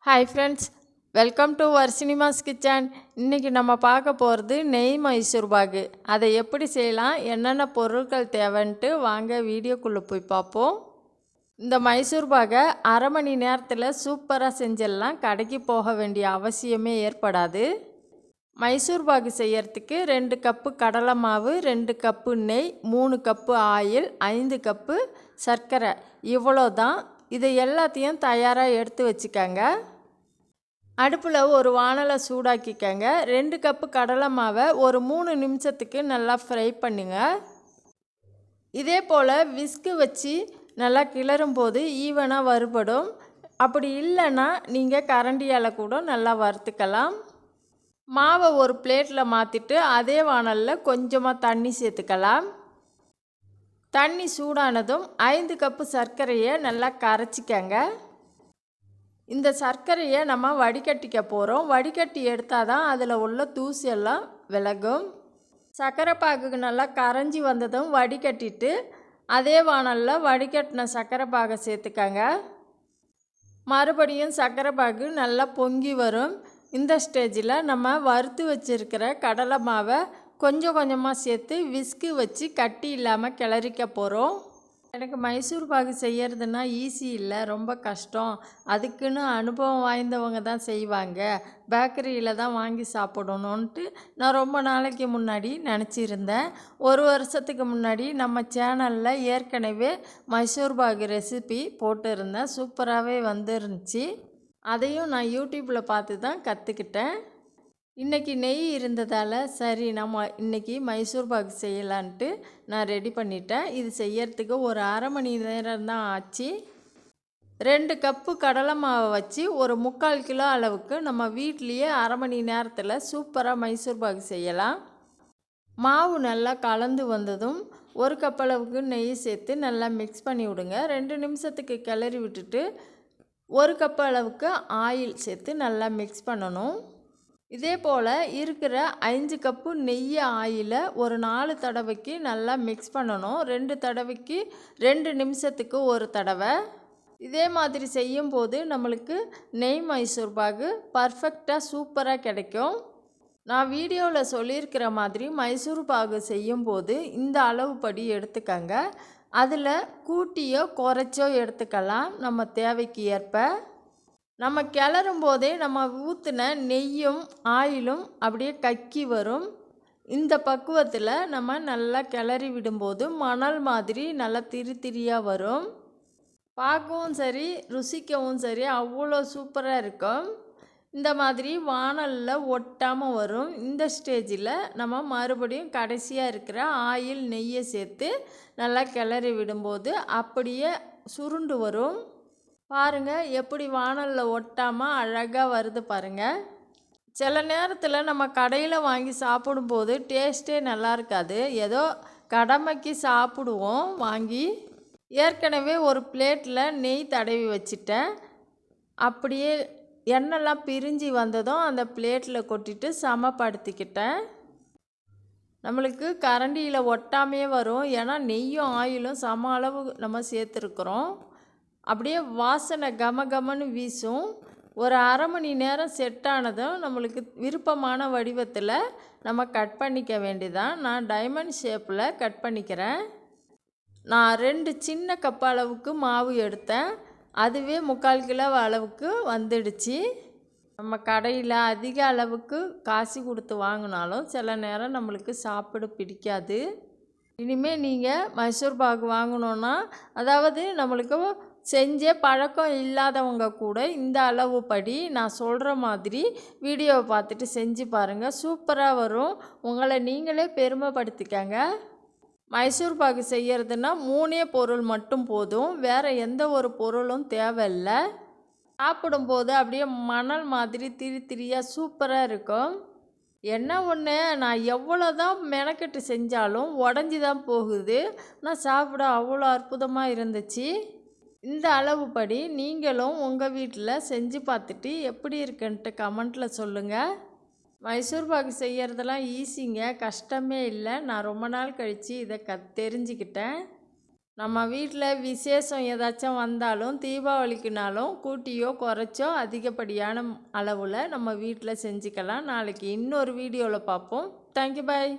Hi friends, welcome to வர்ஷினிமாஸ் kitchen. இன்றைக்கி நம்ம பார்க்க போகிறது நெய் மைசூர் பாகு. அதை எப்படி செய்யலாம், என்னென்ன பொருட்கள் தேவைன்ட்டு வாங்க வீடியோக்குள்ளே போய் பார்ப்போம். இந்த மைசூர் பாகை அரை மணி நேரத்தில் சூப்பராக செஞ்சிடலாம். கடைக்கு போக வேண்டிய அவசியமே ஏற்படாது. மைசூர் பாகு செய்யறதுக்கு 2 கப்பு கடலை மாவு, 2 கப்பு நெய், 3 கப்பு ஆயில், 5 கப்பு சர்க்கரை, இவ்வளோ தான். இதை எல்லாத்தையும் தயாராக எடுத்து வச்சுக்கோங்க. அடுப்பில் ஒரு வானலை சூடாக்கிக்கங்க. 2 கப்பு கடலை மாவை ஒரு 3 நிமிஷத்துக்கு நல்லா ஃப்ரை பண்ணுங்க. இதே போல் விஸ்கு வச்சு நல்லா கிளறும் போது ஈவனாக வறுபடும். அப்படி இல்லைன்னா நீங்கள் கரண்டியால் கூட நல்லா வறுத்துக்கலாம். மாவை ஒரு பிளேட்டில் மாற்றிட்டு அதே வானலில் கொஞ்சமாக தண்ணி சேர்த்துக்கலாம். தண்ணி சூடானதும் 5 கப்பு சர்க்கரையை நல்லா கரைச்சிக்கங்க. இந்த சர்க்கரையை நம்ம வடிகட்டிக்க போகிறோம். வடிகட்டி எடுத்தால் தான் அதில் உள்ள தூசியெல்லாம் விலகும். சர்க்கரை பாகுக்கு நல்லா கரைஞ்சி வந்ததும் வடிகட்டிட்டு அதே வானலில் வடிகட்டின சர்க்கரை பாகை சேர்த்துக்கங்க. மறுபடியும் சர்க்கரை பாகு நல்லா பொங்கி வரும். இந்த ஸ்டேஜில் நம்ம வறுத்து வச்சுருக்கிற கடலை மாவை கொஞ்சம் கொஞ்சமாக சேர்த்து விஸ்கு வச்சு கட்டி இல்லாமல் கிளறிக்க போகிறோம். எனக்கு மைசூர் பாகு செய்கிறதுனா ஈஸி இல்லை, ரொம்ப கஷ்டம். அதுக்குன்னு அனுபவம் வாய்ந்தவங்க தான் செய்வாங்க, பேக்கரியில் தான் வாங்கி சாப்பிடணுன்ட்டு நான் ரொம்ப நாளைக்கு முன்னாடி நினச்சிருந்தேன். ஒரு வருஷத்துக்கு முன்னாடி நம்ம சேனலில் ஏற்கனவே மைசூர் பாகு ரெசிபி போட்டிருந்தேன். சூப்பராகவே வந்துருந்துச்சு. அதையும் நான் யூடியூப்பில் பார்த்து தான் கற்றுக்கிட்டேன். இன்றைக்கி நெய் இருந்ததால் சரி நம்ம இன்றைக்கி மைசூர் பாகு செய்யலான்ட்டு நான் ரெடி பண்ணிட்டேன். இது செய்யறதுக்கு ஒரு அரை மணி நேரம் தான் ஆச்சு. 2 கப்பு கடலை மாவை வச்சு ஒரு 3/4 கிலோ அளவுக்கு நம்ம வீட்லேயே அரை மணி நேரத்தில் சூப்பராக மைசூர் பாகு செய்யலாம். மாவு நல்லா கலந்து வந்ததும் 1 கப் அளவுக்கு நெய் சேர்த்து நல்லா மிக்ஸ் பண்ணி விடுங்க. 2 நிமிஷத்துக்கு கிளறி விட்டுட்டு 1 கப் அளவுக்கு ஆயில் சேர்த்து நல்லா மிக்ஸ் பண்ணணும். இதே போல் இருக்கிற 5 கப்பு நெய் ஆயிலை ஒரு 4 தடவைக்கு நல்லா மிக்ஸ் பண்ணணும். 2 தடவைக்கு 2 நிமிஷத்துக்கு ஒரு தடவை. இதே மாதிரி செய்யும்போது நம்மளுக்கு நெய் மைசூர் பாகு பர்ஃபெக்டாக சூப்பராக கிடைக்கும். நான் வீடியோவில் சொல்லியிருக்கிற மாதிரி மைசூர் பாகு செய்யும்போது இந்த அளவுப்படி எடுத்துக்கங்க. அதில் கூட்டியோ குறைச்சோ எடுத்துக்கலாம் நம்ம தேவைக்கு ஏற்ப. நம்ம கிளறும் போதே நம்ம ஊற்றின நெய்யும் ஆயிலும் அப்படியே கக்கி வரும். இந்த பக்குவத்தில் நம்ம நல்லா கிளறி விடும்போது மணல் மாதிரி நல்லா திரியாக வரும். பார்க்கவும் சரி ருசிக்கவும் சரி அவ்வளோ சூப்பராக இருக்கும். இந்த மாதிரி வானலில் ஒட்டாமல் வரும். இந்த ஸ்டேஜில் நம்ம மறுபடியும் கடைசியாக இருக்கிற ஆயில் நெய்யை சேர்த்து நல்லா கிளறி விடும்போது அப்படியே சுருண்டு வரும். பாருங்கள் எப்படி வானலில் ஒட்டாமல் அழகாக வருது பாருங்கள். சில நேரத்தில் நம்ம கடையில் வாங்கி சாப்பிடும்போது டேஸ்ட்டே நல்லா இருக்காது. ஏதோ கடமைக்கு சாப்பிடுவோம் வாங்கி. ஏற்கனவே ஒரு பிளேட்டில் நெய் தடவி வச்சிட்டேன். அப்படியே எண்ணெய்லாம் பிரிஞ்சு வந்ததும் அந்த பிளேட்டில் கொட்டிட்டு சமப்படுத்திக்கிட்டேன். நம்மளுக்கு கரண்டியில் ஒட்டாமையே வரும். ஏன்னா நெய்யும் ஆயிலும் சம அளவு நம்ம சேர்த்துருக்குறோம். அப்படியே வாசனை கமகமன்னு வீசும். ஒரு அரை மணி நேரம் செட் ஆனதும் நம்மளுக்கு விருப்பமான வடிவத்தில் நம்ம கட் பண்ணிக்க வேண்டியதான். நான் டைமண்ட் ஷேப்பில் கட் பண்ணிக்கிறேன். நான் 2 சின்ன கப் அளவுக்கு மாவு எடுத்தேன். அதுவே 3/4 கிலோ அளவுக்கு வந்துடுச்சு. நம்ம கடையில் அதிக அளவுக்கு காசு கொடுத்து வாங்கினாலும் சில நேரம் நம்மளுக்கு சாப்பிட பிடிக்காது. இனிமேல் நீங்கள் மைசூர் பாகு வாங்கணுன்னா, அதாவது நம்மளுக்கு செஞ்சே பழக்கம் இல்லாதவங்க கூட இந்த அளவு படி நான் சொல்கிற மாதிரி வீடியோவை பார்த்துட்டு செஞ்சு பாருங்கள். சூப்பராக வரும். உங்களை நீங்களே பெருமைப்படுத்திக்கங்க. மைசூர் பாகு செய்கிறதுனா 3 பொருள் மட்டும் போதும். வேறு எந்த ஒரு பொருளும் தேவையில்லை. சாப்பிடும்போது அப்படியே மணல் மாதிரி திரியாக சூப்பராக இருக்கும். என்ன ஒன்று, நான் எவ்வளோ தான் மெனக்கெட்டு செஞ்சாலும் உடஞ்சி தான் போகுது. ஆனால் சாப்பிட அவ்வளோ அற்புதமாக இருந்துச்சு. இந்த அளவுப்படி நீங்களும் உங்கள் வீட்டில் செஞ்சு பார்த்துட்டு எப்படி இருக்குன்ட்டு கமெண்ட்டில் சொல்லுங்கள். மைசூர் பாகு செய்கிறதெல்லாம் ஈஸிங்க, கஷ்டமே இல்லை. நான் ரொம்ப நாள் கழித்து இதை தெரிஞ்சுக்கிட்டேன். நம்ம வீட்டில் விசேஷம் ஏதாச்சும் வந்தாலும் தீபாவளிக்குனாலும் கூட்டியோ குறைச்சோ அதிகப்படியான அளவில் நம்ம வீட்டில் செஞ்சுக்கலாம். நாளைக்கு இன்னொரு வீடியோவில் பார்ப்போம். தேங்க்யூ, பாய்.